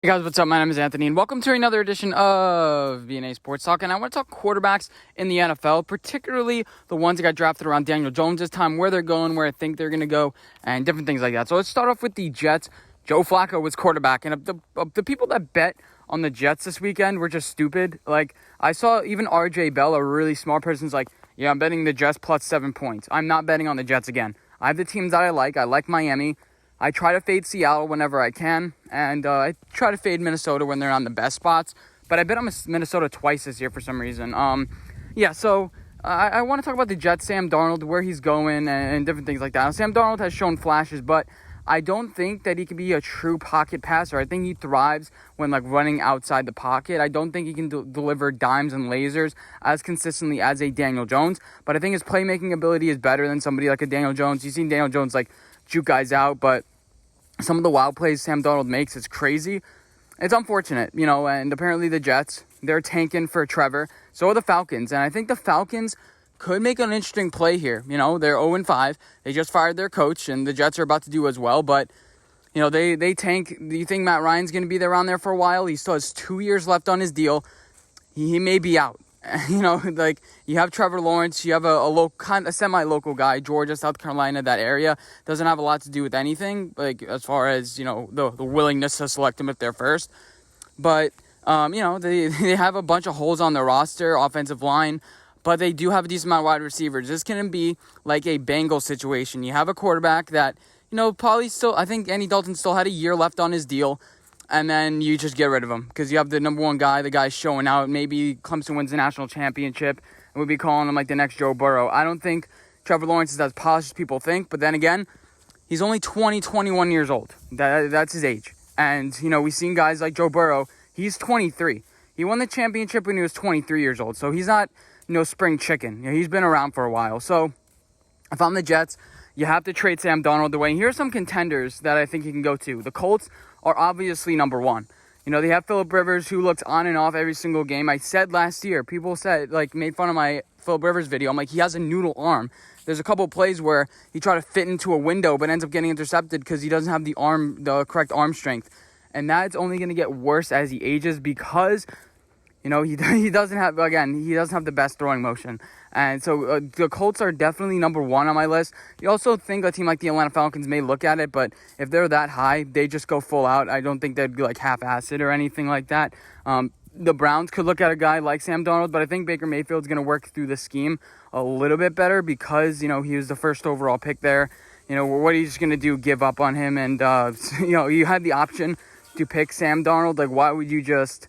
Hey guys, what's up? My name is Anthony, and welcome to another edition of VNA Sports Talk. And I want to talk quarterbacks in the NFL, particularly the ones that got drafted around Daniel Jones this time, where they're going, where I think they're going to go, and different things like that. So let's start off with the Jets. Joe Flacco was quarterback, and the people that bet on the Jets this weekend were just stupid. Like, I saw even RJ Bell, a really smart person's like, yeah, I'm betting the Jets plus 7 points. I'm not betting on the Jets again. I have the teams that I like. I like Miami. I try to fade Seattle whenever I can, and I try to fade Minnesota when they're on the best spots. But I bet on Minnesota twice this year for some reason. So I want to talk about the Jets, Sam Darnold, where he's going, and different things like that. Now, Sam Darnold has shown flashes, but I don't think that he can be a true pocket passer. I think he thrives when running outside the pocket. I don't think he can deliver dimes and lasers as consistently as a Daniel Jones. But I think his playmaking ability is better than somebody like a Daniel Jones. You've seen Daniel Jones juke guys out, but some of the wild plays Sam Darnold makes is crazy. It's unfortunate, and apparently the Jets, they're tanking for Trevor. So are the Falcons, and I think the Falcons could make an interesting play here. They're 0-5. They just fired their coach, and the Jets are about to do as well, but they tank. Do you think Matt Ryan's going to be there around there for a while? He still has 2 years left on his deal. He may be out. You have Trevor Lawrence, you have a semi-local guy, Georgia, South Carolina, that area. Doesn't have a lot to do with anything, as far as, the willingness to select him if they're first. But, they have a bunch of holes on their roster, offensive line, but they do have a decent amount of wide receivers. This can be like a Bengals situation. You have a quarterback that, probably still, I think Andy Dalton still had a year left on his deal. And then you just get rid of him because you have the number one guy. The guy's showing out. Maybe Clemson wins the national championship, and we'll be calling him the next Joe Burrow. I don't think Trevor Lawrence is as polished as people think. But then again, he's only 21 years old. That's his age. And, we've seen guys like Joe Burrow. He's 23. He won the championship when he was 23 years old. So he's not, spring chicken. He's been around for a while. So if I'm the Jets, you have to trade Sam Darnold away. And here are some contenders that I think you can go to. The Colts are obviously number one. They have Phillip Rivers, who looks on and off every single game. I said last year, people said, made fun of my Phillip Rivers video. I'm like, he has a noodle arm. There's a couple of plays where he tried to fit into a window, but ends up getting intercepted because he doesn't have the correct arm strength. And that's only going to get worse as he ages because he doesn't have the best throwing motion. And so the Colts are definitely number one on my list. You also think a team like the Atlanta Falcons may look at it, but if they're that high, they just go full out. I don't think they'd be half-assed or anything like that. The Browns could look at a guy like Sam Darnold, but I think Baker Mayfield's going to work through the scheme a little bit better because, he was the first overall pick there. What are you just going to do, give up on him? And, you had the option to pick Sam Darnold. Why would you just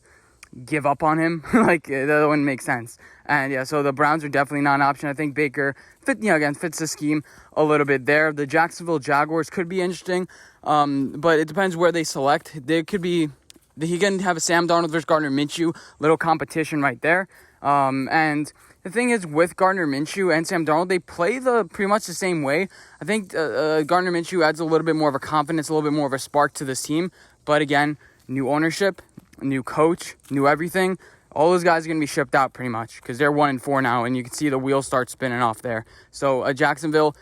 give up on him? That wouldn't make sense. And yeah, so the Browns are definitely not an option. I think Baker fits the scheme a little bit there. The Jacksonville Jaguars could be interesting, but it depends where they select. He can have a Sam Darnold versus Gardner Minshew, little competition right there. And the thing is, with Gardner Minshew and Sam Darnold, they play pretty much the same way. I think Gardner Minshew adds a little bit more of a confidence, a little bit more of a spark to this team. But again, new ownership, new coach, new everything. All those guys are going to be shipped out pretty much because they're 1-4 now, and you can see the wheels start spinning off there. So Jacksonville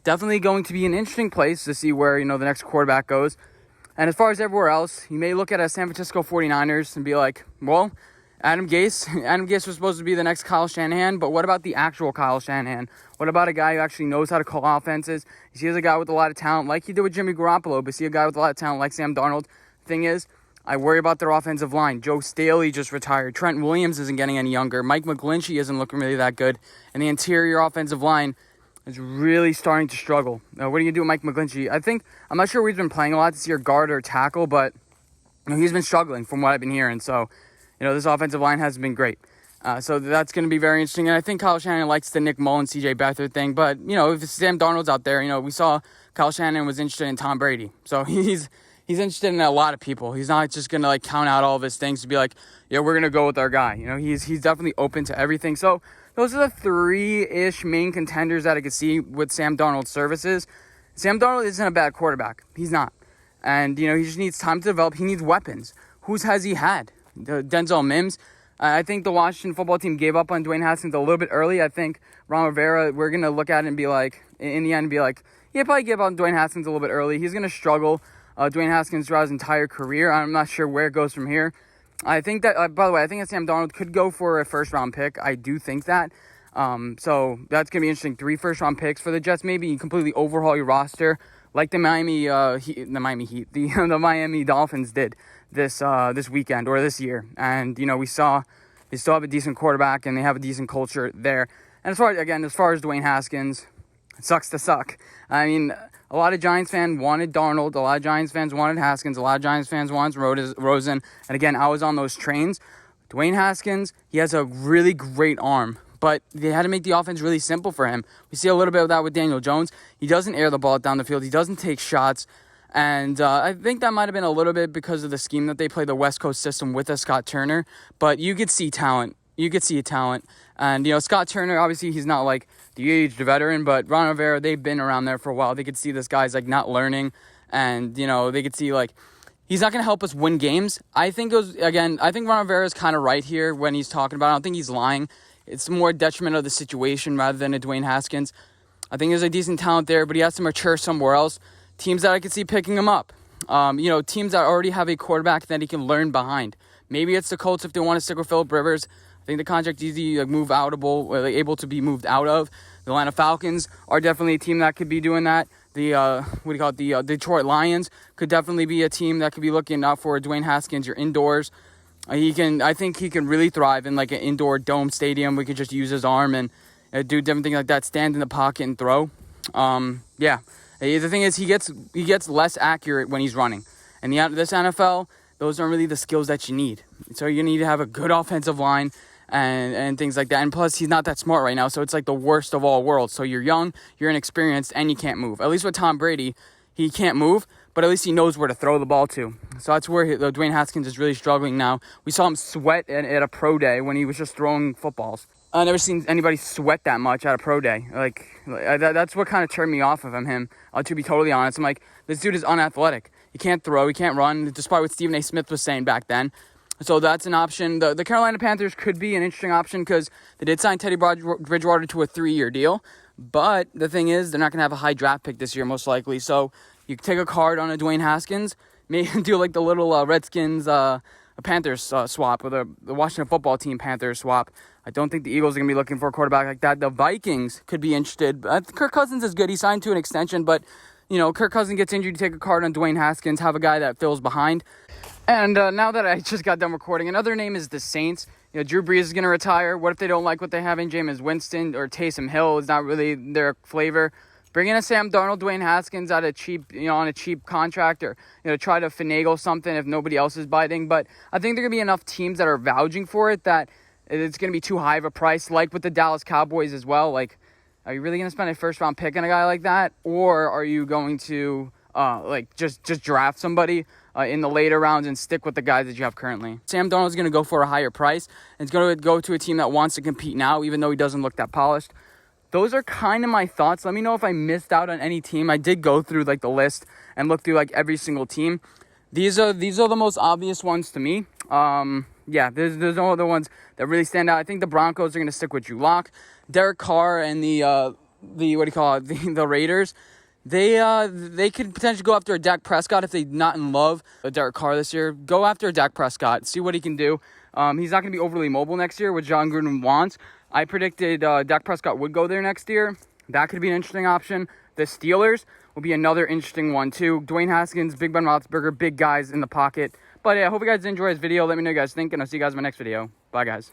definitely going to be an interesting place to see where the next quarterback goes. And as far as everywhere else, you may look at a San Francisco 49ers and be like, well, Adam Gase was supposed to be the next Kyle Shanahan, but what about the actual Kyle Shanahan? What about a guy who actually knows how to call offenses? You see a guy with a lot of talent like he did with Jimmy Garoppolo, but see a guy with a lot of talent like Sam Darnold. The thing is, I worry about their offensive line. Joe Staley just retired. Trent Williams isn't getting any younger. Mike McGlinchey isn't looking really that good. And the interior offensive line is really starting to struggle. Now, what do you do with Mike McGlinchey? I'm not sure he's been playing a lot this year, guard or tackle, but he's been struggling from what I've been hearing. So, this offensive line hasn't been great. So that's going to be very interesting. And I think Kyle Shanahan likes the Nick Mullins, CJ Beathard thing. But, if Sam Darnold's out there, we saw Kyle Shanahan was interested in Tom Brady. So he's interested in a lot of people. He's not just going to count out all of his things to be like, yeah, we're going to go with our guy. He's definitely open to everything. So those are the three-ish main contenders that I could see with Sam Darnold's services. Sam Darnold isn't a bad quarterback. He's not. And, he just needs time to develop. He needs weapons. Whose has he had? Denzel Mims. I think the Washington football team gave up on Dwayne Haskins a little bit early. I think Ron Rivera, we're going to look at it and be like, in the end, be like, yeah, probably gave up on Dwayne Haskins a little bit early. He's going to struggle. Dwayne Haskins throughout his entire career. I'm not sure where it goes from here. I think that, by the way, I think that Sam Darnold could go for a first-round pick. I do think that. So that's going to be interesting. 3 first-round picks for the Jets. Maybe you completely overhaul your roster like the Miami Dolphins did this weekend or this year. And, we saw they still have a decent quarterback and they have a decent culture there. And as far as Dwayne Haskins, it sucks to suck. I mean, a lot of Giants fans wanted Darnold. A lot of Giants fans wanted Haskins. A lot of Giants fans wanted Rosen. And again, I was on those trains. Dwayne Haskins, he has a really great arm, but they had to make the offense really simple for him. We see a little bit of that with Daniel Jones. He doesn't air the ball down the field. He doesn't take shots. And I think that might have been a little bit because of the scheme that they play, the West Coast system with a Scott Turner. But you could see talent. And, Scott Turner, obviously, he's not like the aged veteran, but Ron Rivera, they've been around there for a while. They could see this guy's, not learning. And, they could see, he's not going to help us win games. I think Ron Rivera is kind of right here when he's talking about it. I don't think he's lying. It's more detriment of the situation rather than a Dwayne Haskins. I think there's a decent talent there, but he has to mature somewhere else. Teams that I could see picking him up. Teams that already have a quarterback that he can learn behind. Maybe it's the Colts if they want to stick with Phillip Rivers. I think the contract's easy, able to be moved out of. The Atlanta Falcons are definitely a team that could be doing that. The Detroit Lions could definitely be a team that could be looking out for Dwayne Haskins. You're indoors. I think he can really thrive in an indoor dome stadium. We could just use his arm and do different things like that. Stand in the pocket and throw. The thing is, he gets less accurate when he's running. And this NFL, those aren't really the skills that you need. So you need to have a good offensive line and things like that. And plus, he's not that smart right now, so it's the worst of all worlds. So you're young, you're inexperienced, and you can't move. At least with Tom Brady, he can't move, but at least he knows where to throw the ball to. So that's where Dwayne Haskins is really struggling now. We saw him sweat at a pro day when he was just throwing footballs. I've never seen anybody sweat that much at a pro day. That's what kind of turned me off of him. To be totally honest, I'm like, this dude is unathletic. He can't throw, he can't run, despite what Stephen A. Smith was saying back then. So that's an option. The Carolina Panthers could be an interesting option because they did sign Teddy Bridgewater to a 3-year deal. But the thing is, they're not going to have a high draft pick this year, most likely. So you can take a card on a Dwayne Haskins, maybe do the little Redskins Panthers swap, or the Washington football team Panthers swap. I don't think the Eagles are going to be looking for a quarterback like that. The Vikings could be interested. Kirk Cousins is good. He signed to an extension, but, Kirk Cousins gets injured, you take a card on Dwayne Haskins, have a guy that fills behind. And now that I just got done recording, another name is the Saints. Drew Brees is going to retire. What if they don't like what they have in Jameis Winston or Taysom Hill? Is not really their flavor. Bring in a Sam Darnold, Dwayne Haskins at a cheap, on a cheap contract, or try to finagle something if nobody else is biting. But I think there are going to be enough teams that are vouching for it that it's going to be too high of a price. Like with the Dallas Cowboys as well. Are you really going to spend a first round pick on a guy like that, or are you going to just draft somebody in the later rounds and stick with the guys that you have currently? Sam Darnold is going to go for a higher price, and it's going to go to a team that wants to compete now, even though he doesn't look that polished. Those are kind of my thoughts. Let me know if I missed out on any team. I did go through the list and look through every single team. These are the most obvious ones to me. There's no other ones that really stand out. I think the Broncos are going to stick with Drew Lock, Derek Carr, and the Raiders. They could potentially go after a Dak Prescott if they're not in love with Derek Carr this year. Go after a Dak Prescott. See what he can do. He's not going to be overly mobile next year, which John Gruden wants. I predicted Dak Prescott would go there next year. That could be an interesting option. The Steelers will be another interesting one, too. Dwayne Haskins, Big Ben Roethlisberger, big guys in the pocket. But I hope you guys enjoy this video. Let me know what you guys think, and I'll see you guys in my next video. Bye, guys.